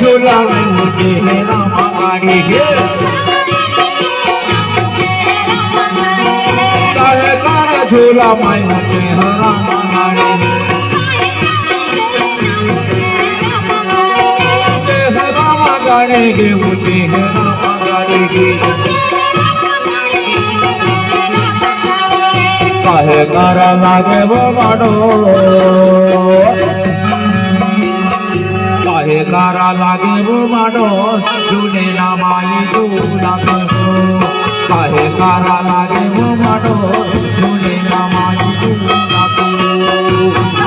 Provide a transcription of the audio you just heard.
झूला में मुझे है रामा गाड़ी गे काहे कारा झूला में मुझे है रामा गाड़ी मुझे है रामा गाड़ी गे मुझे है रामा गाड़ी गे काहे कारा लागे वो माडो काहे कारा लागे वो माडो झूले ना माई झूला को काहे कारा लागे वो माडो झूले ना माई झूला को